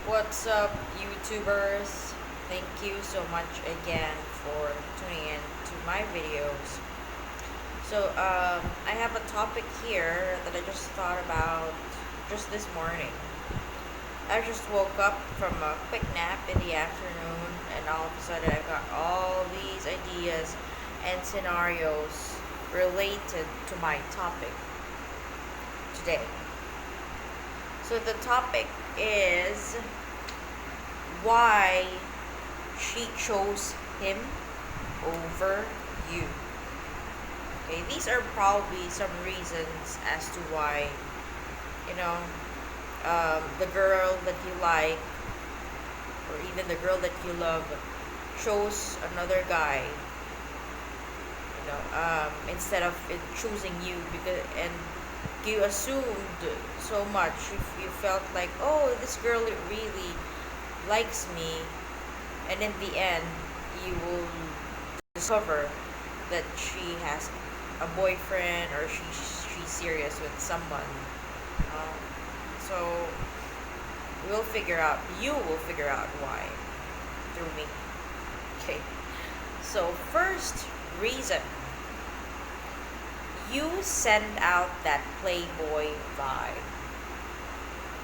What's up, YouTubers? Thank you so much again for tuning in to my videos. I have a topic here that I just thought about just this morning. I just woke up from a quick nap in the afternoon, and all of a sudden, I got all these ideas and scenarios related to my topic today. So, the topic is why she chose him over you. Okay, these are probably some reasons as to why, you know, the girl that you like, or even the girl that you love, chose another guy, instead of choosing you, because and you assumed so much. You felt like, oh, this girl really likes me, and in the end you will discover that she has a boyfriend, or she's serious with someone. um, so you will figure out why through me. Okay, so first reason, you send out that playboy vibe.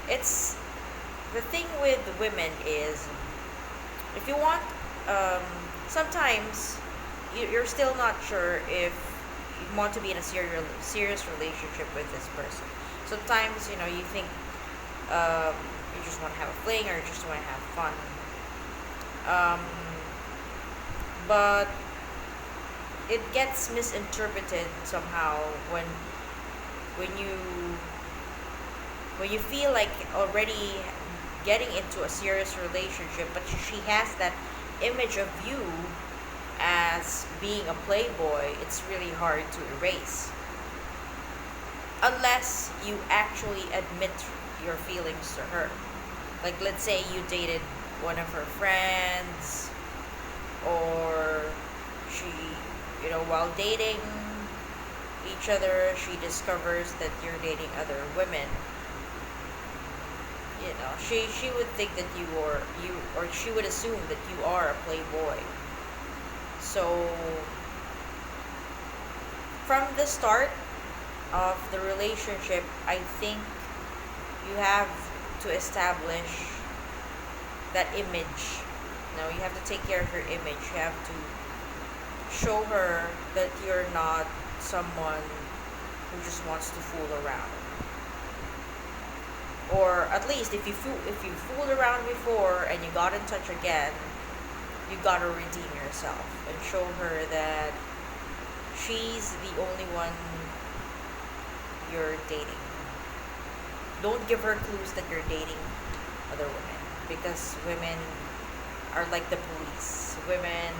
It's the thing with women is, if you want, um, sometimes you're still not sure if you want to be in a serious relationship with this person. Sometimes, you think, you just want to have a fling, or you just want to have fun. um, but it gets misinterpreted somehow when you when you feel like already getting into a serious relationship, but she has that image of you as being a playboy. It's really hard to erase unless you actually admit your feelings to her. Like, let's say you dated one of her friends, or she, while dating each other, she discovers that you're dating other women. She would think that or she would assume that you are a playboy. So from the start of the relationship, I think you have to establish that image. You have to take care of your image. You have to show her that you're not someone who just wants to fool around. Or at least, if you fooled around before and you got in touch again, you gotta redeem yourself and show her that she's the only one you're dating. Don't give her clues that you're dating other women, because women are like the police. Women,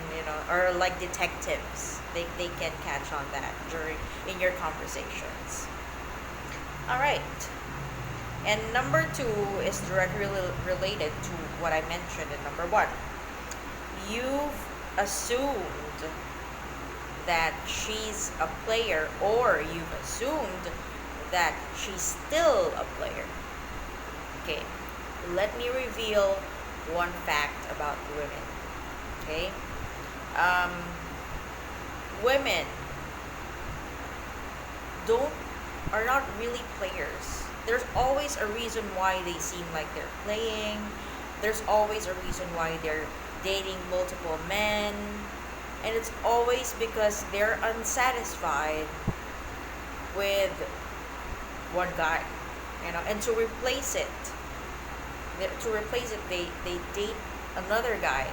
are like detectives. They can catch on that in your conversations. All right. And number two is directly related to what I mentioned in number one. You've assumed that she's a player, or you've assumed that she's still a player. Okay, let me reveal one fact about women. Okay, um, women don't are not really players. There's always a reason why they seem like they're playing. There's always a reason why they're dating multiple men. And it's always because they're unsatisfied with one guy. And they date another guy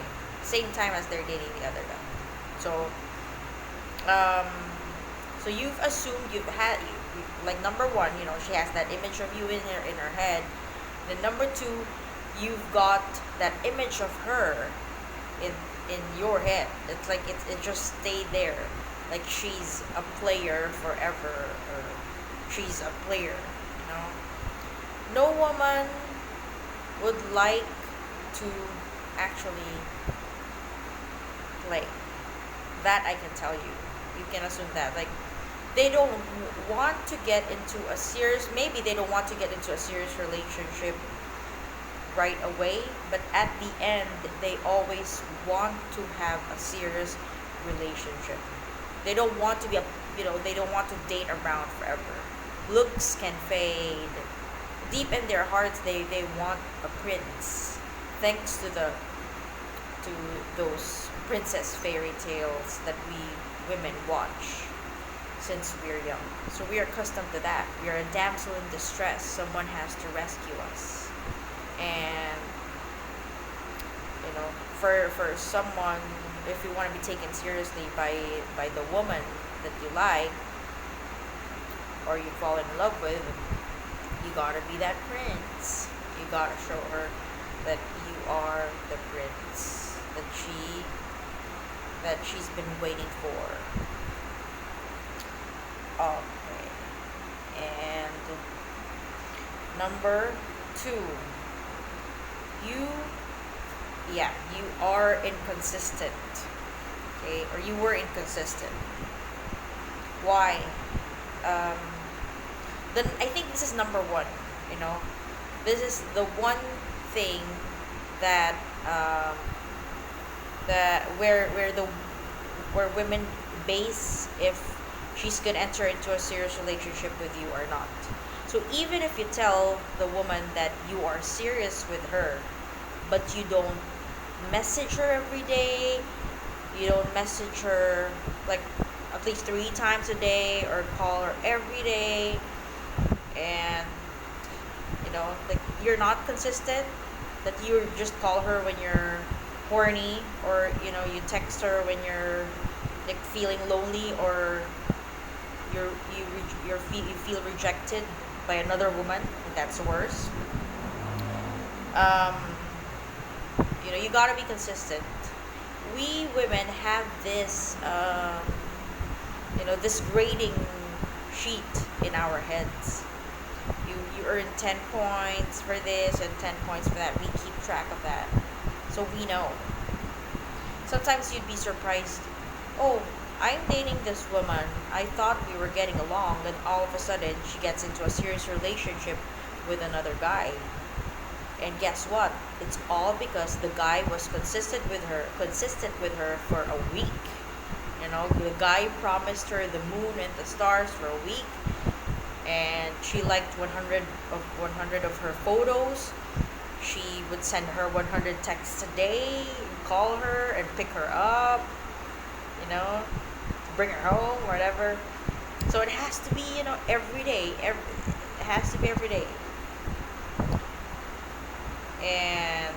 same time as they're dating the other guy. So, um, so you've assumed like, number one, she has that image of you in her head. Then number two, you've got that image of her in your head. It's like it just stayed there, like she's a player forever, or she's a player. No woman would like to actually play. That I can tell you. You can assume that. Like, they don't want to get into a serious, maybe they don't want to get into a serious relationship right away, but at the end, they always want to have a serious relationship. They don't want to be a, they don't want to date around forever. Looks can fade. Deep in their hearts, they want a prince. Thanks to those princess fairy tales that we women watch since we're young. So we are accustomed to that. We are a damsel in distress. Someone has to rescue us. And for someone, if you want to be taken seriously by the woman that you like or you fall in love with, you gotta be that prince. You gotta show her that you are the prince that she's been waiting for. Okay. And number 2, you you are inconsistent. Okay, or you were inconsistent. Why? Um, then I think this is number 1. You know, this is the one thing that where women base if she's gonna enter into a serious relationship with you or not. So even if you tell the woman that you are serious with her, but you don't message her every day, you don't message her like at least 3 times a day or call her every day, and like you're not consistent, that you just call her when you're horny, or you text her when you're like feeling lonely, or you feel rejected by another woman. That's worse. um, you gotta be consistent. We women have this this grading sheet in our heads. You earn 10 points for this and 10 points for that. We keep track of that, so we know. Sometimes you'd be surprised. Oh, I'm dating this woman. I thought we were getting along, then all of a sudden she gets into a serious relationship with another guy. And guess what? It's all because the guy was consistent with her for a week. The guy promised her the moon and the stars for a week, and she liked 100 of her photos. She would send her 100 texts a day, call her and pick her up, bring her home, whatever. So it has to be, every day. It has to be every day. And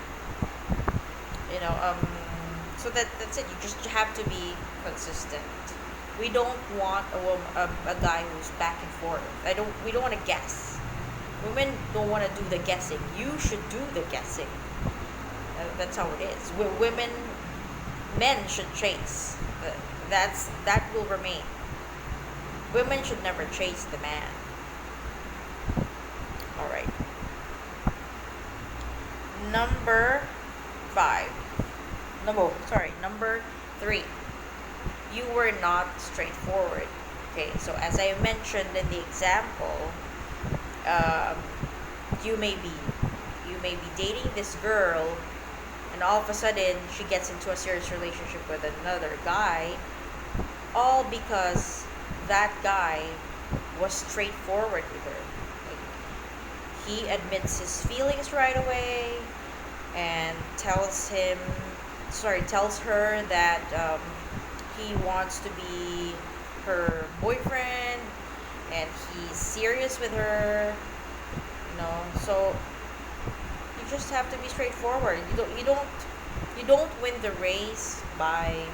so that's it. You just have to be consistent. We don't want a guy who's back and forth. We don't want to guess. Women don't want to do the guessing. You should do the guessing. That's how it is. Men should chase. That will remain. Women should never chase the man. All right. Number 5. Number 3. You were not straightforward. Okay, so as I mentioned in the example, you may be dating this girl, and all of a sudden she gets into a serious relationship with another guy, all because that guy was straightforward with her. Like, he admits his feelings right away and tells her that he wants to be her boyfriend, and he's serious with her. So you just have to be straightforward. You don't win the race by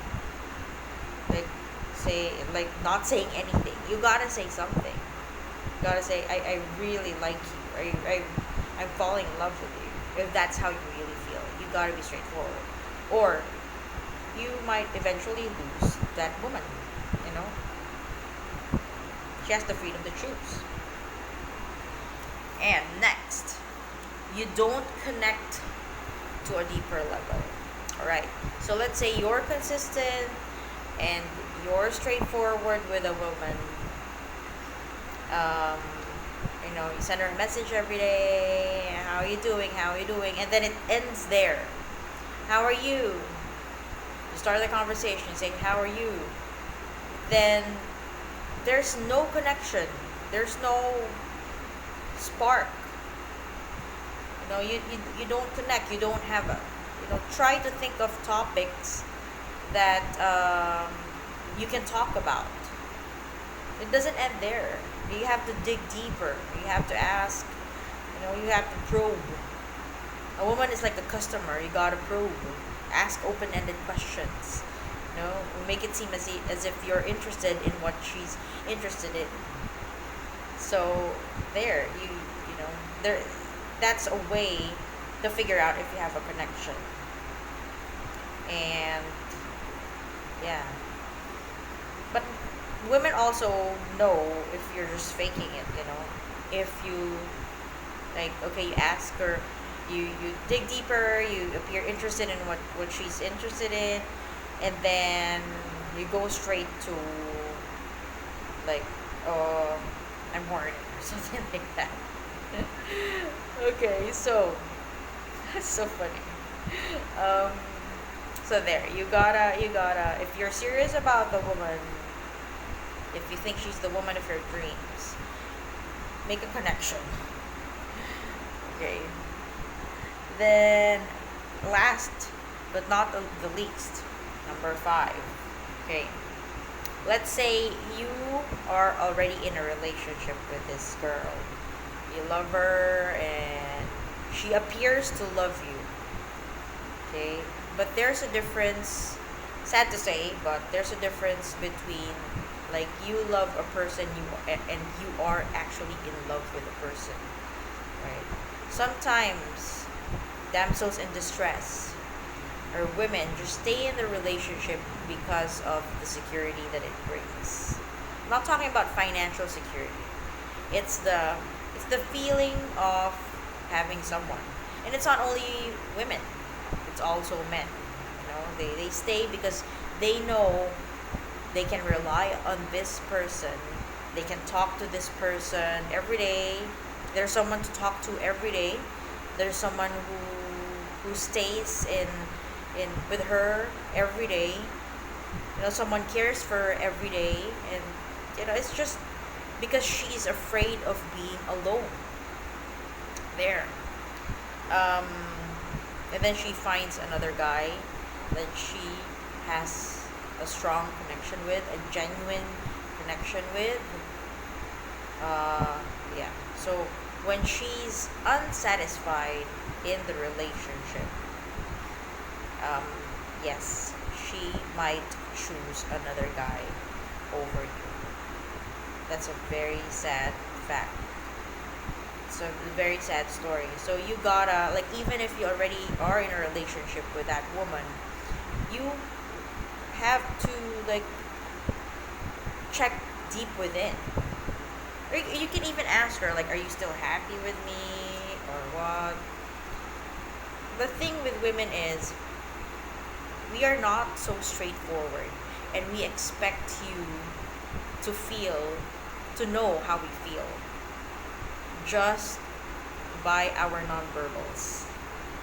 not saying anything. You gotta say something. You gotta say, I really like you. I'm falling in love with you. If that's how you really feel, you gotta be straightforward. Or you might eventually lose that woman. She has the freedom to choose. And next, you don't connect to a deeper level. Alright, so let's say you're consistent and you're straightforward with a woman. You send her a message every day. How are you doing? How are you doing? And then it ends there. How are you? You start the conversation, say, how are you? Then there's no connection. There's no spark. You don't connect. You don't have a, try to think of topics that you can talk about. It doesn't end there. You have to dig deeper. You have to ask. You have to probe. A woman is like a customer. You gotta probe. Ask open-ended questions. Make it seem as if you're interested in what she's interested in. So there, there. That's a way to figure out if you have a connection. And yeah, but women also know if you're just faking it. If you, like, okay, you ask her, you dig deeper, you appear interested in what she's interested in, and then you go straight to, like, I'm horny or something like that. Okay, so that's so funny. um so there, you gotta, if you're serious about the woman, if you think she's the woman of your dreams, make a connection. Okay. Then, last but not the least, number 5. Okay. Let's say you are already in a relationship with this girl. You love her and she appears to love you. Okay? But there's a difference, sad to say, but there's a difference between, like, you love a person and you are actually in love with a person. Right? Sometimes damsels in distress or women just stay in the relationship because of the security that it brings. I'm not talking about financial security. It's the feeling of having someone. And it's not only women, it's also men. They stay because they know they can rely on this person. They can talk to this person every day. There's someone to talk to every day. There's someone who stays in with her every day. Someone cares for her every day, and it's just because she's afraid of being alone. There. Um, and then she finds another guy that she has a strong connection with, a genuine connection with. Yeah. So when she's unsatisfied in the relationship, um, yes, she might choose another guy over you. That's a very sad fact. It's a very sad story. So you gotta, like, even if you already are in a relationship with that woman, you have to, like, check deep within. Or you can even ask her, like, are you still happy with me or what? The thing with women is we are not so straightforward, and we expect you to know how we feel just by our nonverbals.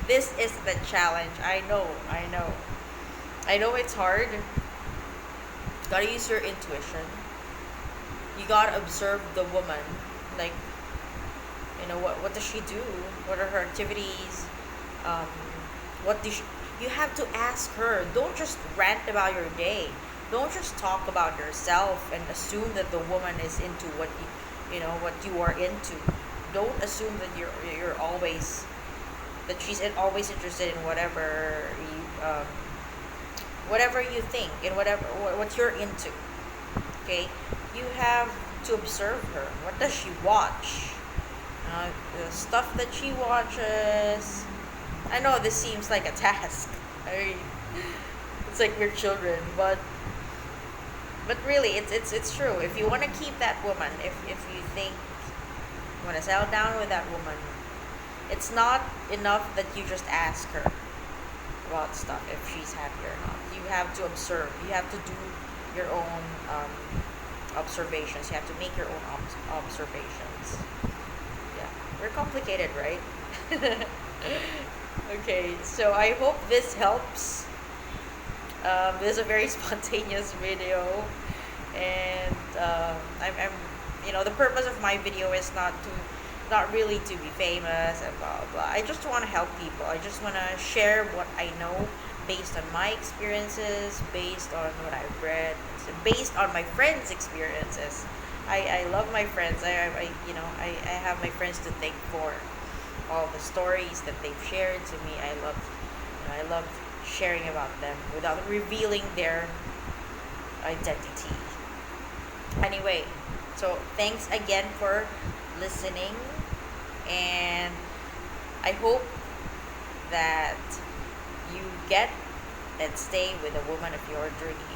This is the challenge. I know it's hard. Gotta use your intuition. You gotta observe the woman. Like, what does she do? What are her activities? Um, what does she, you have to ask her. Don't just rant about your day. Don't just talk about yourself and assume that the woman is into what you are into. Don't assume that you're always, that she's always interested in whatever you think, in whatever what you're into. Okay, you have to observe her. What does she watch? The stuff that she watches. I know this seems like a task. It's like we're children, but really, it's true. If you want to keep that woman, if you think you want to settle down with that woman, it's not enough that you just ask her about stuff if she's happy or not. You have to observe. You have to do your own observations. You have to make your own observations. We're complicated, right? Okay, so I hope this helps. This is a very spontaneous video, and the purpose of my video is not really to be famous and blah blah blah. I just want to help people. I just want to share what I know based on my experiences, based on what I've read, based on my friends' experiences. I love my friends. I have my friends to thank for all the stories that they've shared to me. I love sharing about them without revealing their identity. Anyway, so thanks again for listening, and I hope that you get and stay with a woman of your dreams.